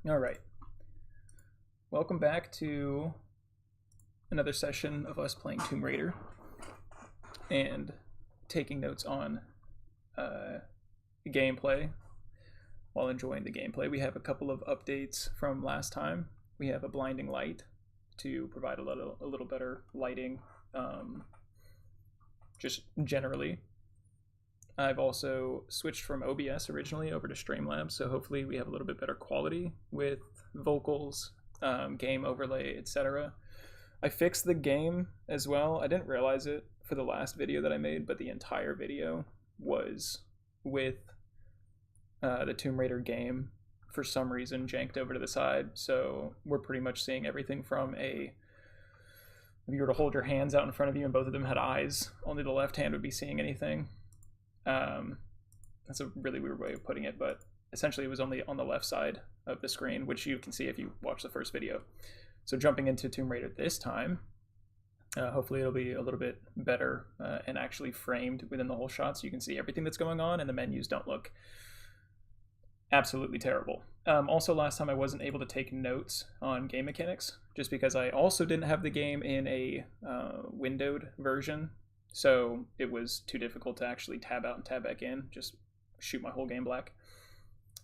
All right. Welcome back to another session of us playing Tomb Raider and taking notes on gameplay while enjoying the gameplay. We have a couple of updates from last time. We have a blinding light to provide a little better lighting, just generally. I've also switched from OBS originally over to Streamlabs, so hopefully we have a little bit better quality with vocals, game overlay, etc. I fixed the game as well. I didn't realize it for the last video that I made, but the entire video was with the Tomb Raider game for some reason janked over to the side. So we're pretty much seeing everything from if you were to hold your hands out in front of you and both of them had eyes, only the left hand would be seeing anything. That's a really weird way of putting it, but essentially it was only on the left side of the screen, which you can see if you watch the first video. So jumping into Tomb Raider this time, hopefully it'll be a little bit better and actually framed within the whole shot so you can see everything that's going on and the menus don't look absolutely terrible. Also, last time I wasn't able to take notes on game mechanics just because I also didn't have the game in a windowed version. So it was too difficult to actually tab out and tab back in, just shoot my whole game black.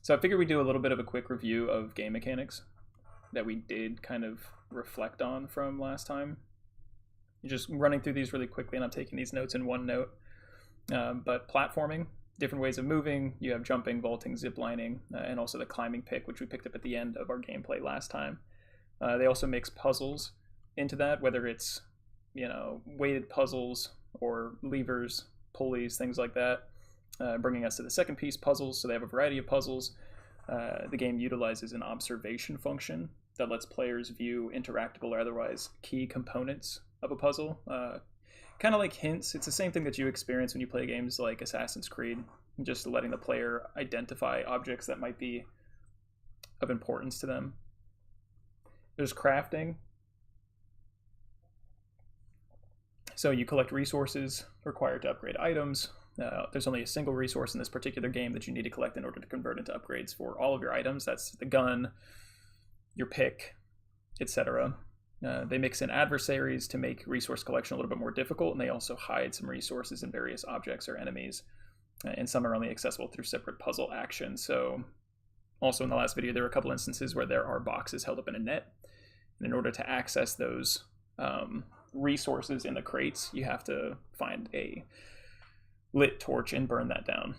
So I figured we'd do a little bit of a quick review of game mechanics that we did kind of reflect on from last time. Just running through these really quickly, and I'm taking these notes in one note. But platforming, different ways of moving. You have jumping, vaulting, ziplining, and also the climbing pick, which we picked up at the end of our gameplay last time. They also mix puzzles into that, whether it's, weighted puzzles or levers, pulleys, things like that, bringing us to the second piece, puzzles. So they have a variety of puzzles. The game utilizes an observation function that lets players view interactable or otherwise key components of a puzzle. Kind of like hints. It's the same thing that you experience when you play games like Assassin's Creed, just letting the player identify objects that might be of importance to them. There's crafting. So you collect resources required to upgrade items. There's only a single resource in this particular game that you need to collect in order to convert into upgrades for all of your items. That's the gun, your pick, etc. They mix in adversaries to make resource collection a little bit more difficult, and they also hide some resources in various objects or enemies. And some are only accessible through separate puzzle actions. So also in the last video, there were a couple instances where there are boxes held up in a net. And in order to access those resources in the crates, you have to find a lit torch and burn that down.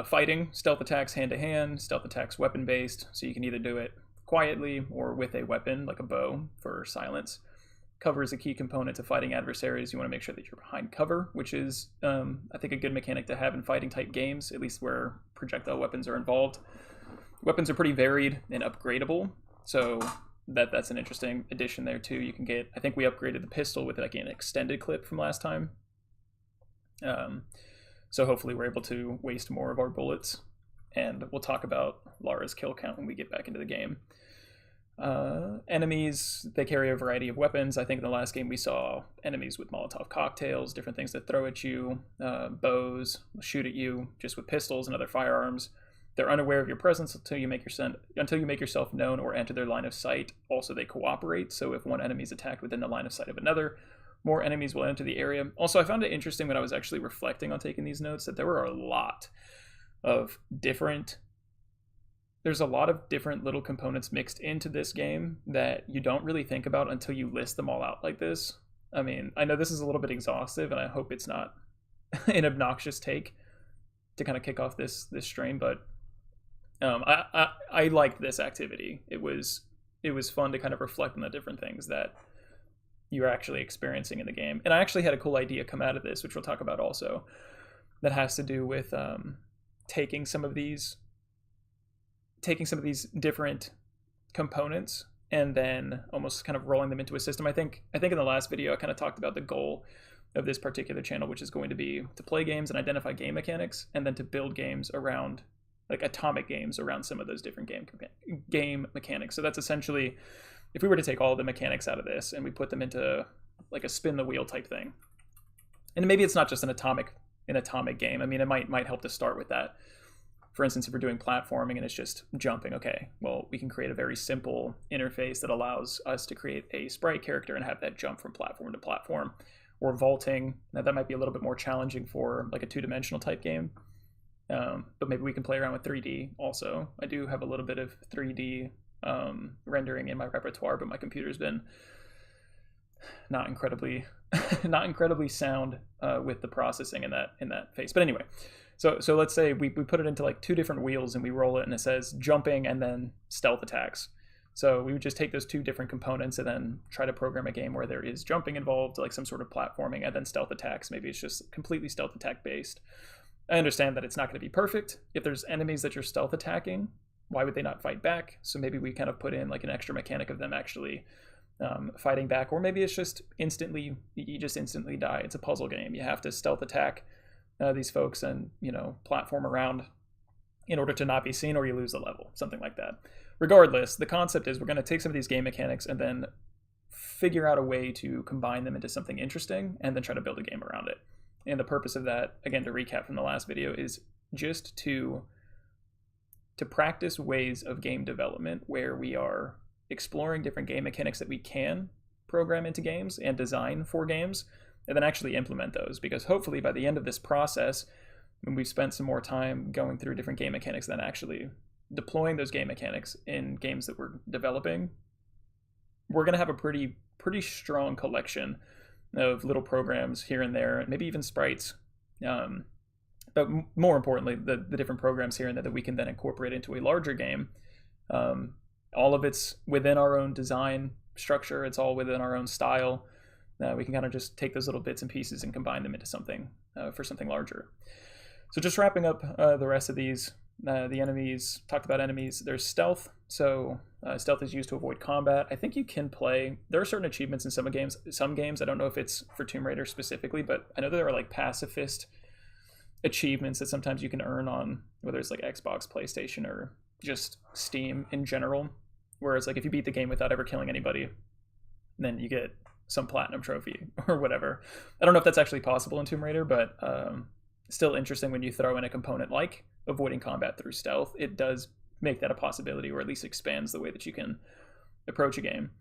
Fighting, stealth attacks hand-to-hand, stealth attacks weapon-based, so you can either do it quietly or with a weapon like a bow for silence. Cover is a key component to fighting adversaries. You want to make sure that you're behind cover, which is, I think, a good mechanic to have in fighting type games, at least where projectile weapons are involved. Weapons are pretty varied and upgradable, so that's an interesting addition there too. You can get, I think we upgraded the pistol with like an extended clip from last time. So hopefully we're able to waste more of our bullets, and we'll talk about Lara's kill count when we get back into the game. Enemies, they carry a variety of weapons. I think in the last game we saw enemies with Molotov cocktails, different things that throw at you, bows, shoot at you just with pistols and other firearms. They're unaware of your presence until you make yourself known or enter their line of sight. Also, they cooperate, so if one enemy is attacked within the line of sight of another, more enemies will enter the area. Also, I found it interesting when I was actually reflecting on taking these notes that there were a lot of different little components mixed into this game that you don't really think about until you list them all out like this. I mean, I know this is a little bit exhaustive, and I hope it's not an obnoxious take to kind of kick off this stream, but I liked this activity. It was fun to kind of reflect on the different things that you're actually experiencing in the game. And I actually had a cool idea come out of this, which we'll talk about also, that has to do with taking some of these different components and then almost kind of rolling them into a system. I think in the last video I kind of talked about the goal of this particular channel, which is going to be to play games and identify game mechanics, and then to build games around, like atomic games around some of those different game mechanics. So that's essentially, if we were to take all the mechanics out of this and we put them into like a spin the wheel type thing, and maybe it's not just an atomic game. I mean, it might help to start with that. For instance, if we're doing platforming and it's just jumping, okay, well, we can create a very simple interface that allows us to create a sprite character and have that jump from platform to platform. Or vaulting, now that might be a little bit more challenging for like a two-dimensional type game. But maybe we can play around with 3D also. I do have a little bit of 3D rendering in my repertoire, but my computer's been not incredibly sound with the processing in that phase. But anyway, so let's say we put it into like two different wheels and we roll it and it says jumping and then stealth attacks. So we would just take those two different components and then try to program a game where there is jumping involved, like some sort of platforming, and then stealth attacks. Maybe it's just completely stealth attack based. I understand that it's not going to be perfect. If there's enemies that you're stealth attacking, why would they not fight back? So maybe we kind of put in like an extra mechanic of them actually fighting back, or maybe it's just you just instantly die. It's a puzzle game. You have to stealth attack these folks and, you know, platform around in order to not be seen, or you lose the level, something like that. Regardless, the concept is we're going to take some of these game mechanics and then figure out a way to combine them into something interesting and then try to build a game around it. And the purpose of that, again, to recap from the last video, is just to practice ways of game development where we are exploring different game mechanics that we can program into games and design for games, and then actually implement those. Because hopefully by the end of this process, when we've spent some more time going through different game mechanics, then actually deploying those game mechanics in games that we're developing, we're going to have a pretty strong collection of little programs here and there, and maybe even sprites. But more importantly, the different programs here and there that we can then incorporate into a larger game. All of it's within our own design structure. It's all within our own style. We can kind of just take those little bits and pieces and combine them into something for something larger. So just wrapping up the rest of these, the enemies, talked about enemies. There's stealth. So stealth is used to avoid combat. I think you can play, there are certain achievements in some games. I don't know if it's for Tomb Raider specifically, but I know there are like pacifist achievements that sometimes you can earn on, whether it's like Xbox, PlayStation, or just Steam in general, where it's like if you beat the game without ever killing anybody, then you get some platinum trophy or whatever. I don't know if that's actually possible in Tomb Raider, but still interesting when you throw in a component like avoiding combat through stealth. It does make that a possibility, or at least expands the way that you can approach a game.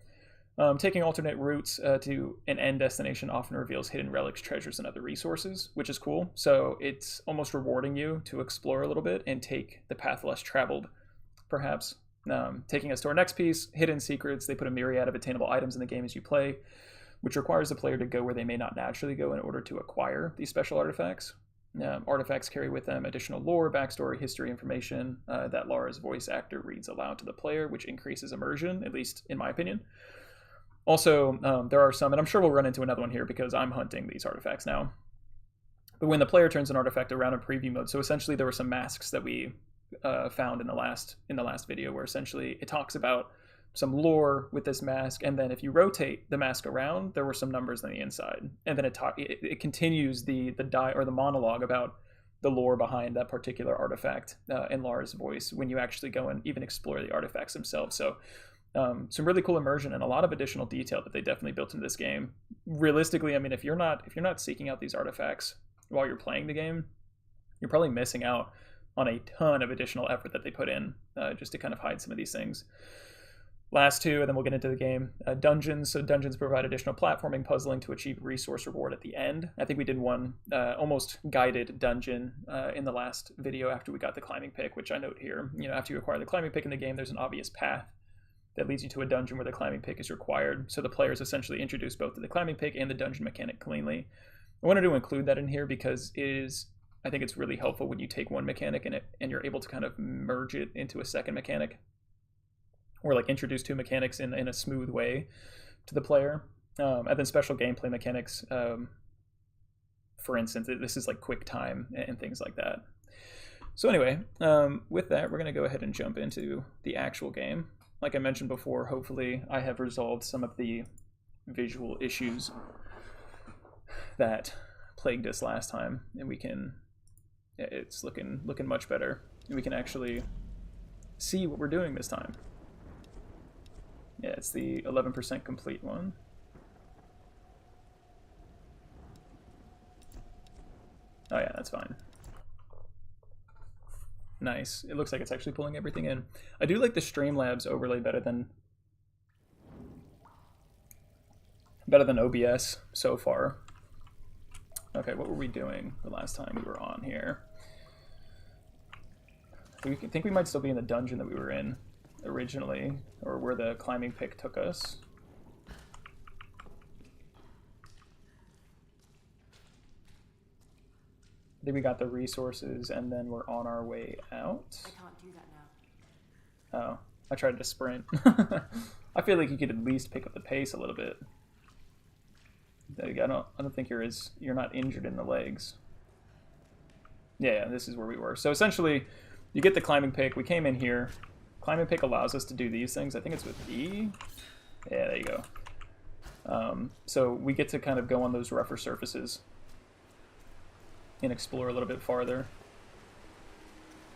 Taking alternate routes to an end destination often reveals hidden relics, treasures, and other resources, which is cool. So it's almost rewarding you to explore a little bit and take the path less traveled, perhaps. Taking us to our next piece, hidden secrets. They put a myriad of attainable items in the game as you play, which requires the player to go where they may not naturally go in order to acquire these special artifacts. Artifacts carry with them additional lore, backstory, history information that Lara's voice actor reads aloud to the player, which increases immersion, at least in my opinion. Also, there are some, and I'm sure we'll run into another one here because I'm hunting these artifacts now. But when the player turns an artifact around in preview mode, so essentially there were some masks that we found in the last video, where essentially it talks about some lore with this mask, and then if you rotate the mask around, there were some numbers on the inside, and then it continues the monologue about the lore behind that particular artifact in Lara's voice when you actually go and even explore the artifacts themselves. So some really cool immersion and a lot of additional detail that they definitely built into this game. Realistically, I mean, if you're not seeking out these artifacts while you're playing the game, you're probably missing out on a ton of additional effort that they put in just to kind of hide some of these things. Last two, and then we'll get into the game. Dungeons. So dungeons provide additional platforming, puzzling to achieve resource reward at the end. I think we did one almost guided dungeon in the last video after we got the climbing pick, which I note here. You know, after you acquire the climbing pick in the game, there's an obvious path that leads you to a dungeon where the climbing pick is required. So the players essentially introduce both the climbing pick and the dungeon mechanic cleanly. I wanted to include that in here because I think it's really helpful when you take one mechanic and you're able to kind of merge it into a second mechanic, or like introduce two mechanics in a smooth way to the player. And then special gameplay mechanics. For instance, this is like quick time and things like that. So anyway, with that, we're going to go ahead and jump into the actual game. Like I mentioned before, hopefully I have resolved some of the visual issues that plagued us last time, and it's looking much better, and we can actually see what we're doing this time. Yeah, it's the 11% complete one. Oh yeah, that's fine. Nice. It looks like it's actually pulling everything in. I do like the Streamlabs overlay better than OBS so far. Okay, what were we doing the last time we were on here? I think we might still be in the dungeon that we were in originally, or where the climbing pick took us. I think we got the resources and then we're on our way out. I can't do that now. Oh, I tried to sprint. I feel like you could at least pick up the pace a little bit. I don't think you're not injured in the legs. Yeah, this is where we were. So essentially, you get the climbing pick. We came in here. Climbing pick allows us to do these things. I think it's with E. Yeah, there you go. So we get to kind of go on those rougher surfaces and explore a little bit farther.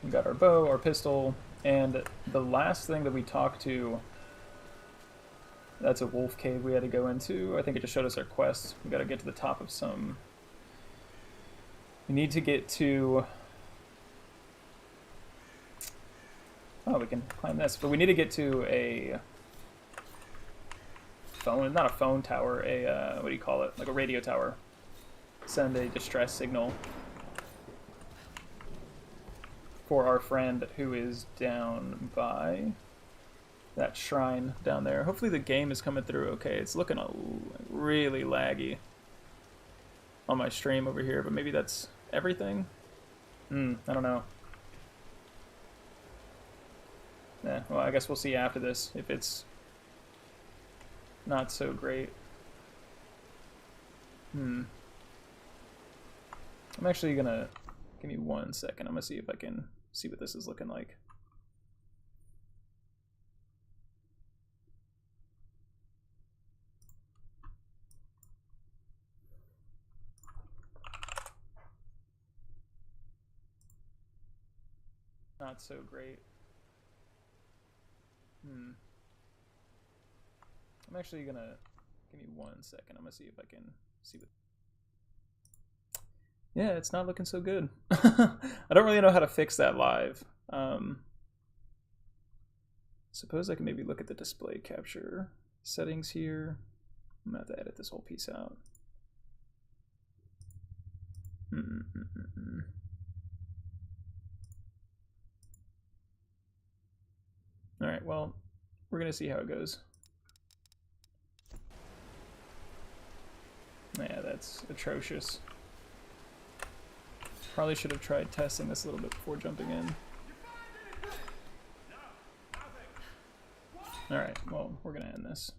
We got our bow, our pistol, and the last thing that we talked to, that's a wolf cave we had to go into. I think it just showed us our quest. We got to get to the top of some... We need to get to... Oh, we can climb this, but we need to get to a phone, not a phone tower, a, what do you call it? Like a radio tower. Send a distress signal for our friend who is down by that shrine down there. Hopefully the game is coming through okay. It's looking really laggy on my stream over here, but maybe that's everything? I don't know. Yeah, well, I guess we'll see after this if it's not so great. I'm actually gonna... Give me 1 second. I'm gonna see if I can see what this is looking like. Not so great. I'm actually gonna... Give me 1 second. I'm gonna see if I can see what... Yeah, it's not looking so good. I don't really know how to fix that live. Suppose I can maybe look at the display capture settings here. I'm gonna have to edit this whole piece out. Alright, well, we're gonna see how it goes. Yeah, that's atrocious. Probably should have tried testing this a little bit before jumping in. Alright, well, we're gonna end this.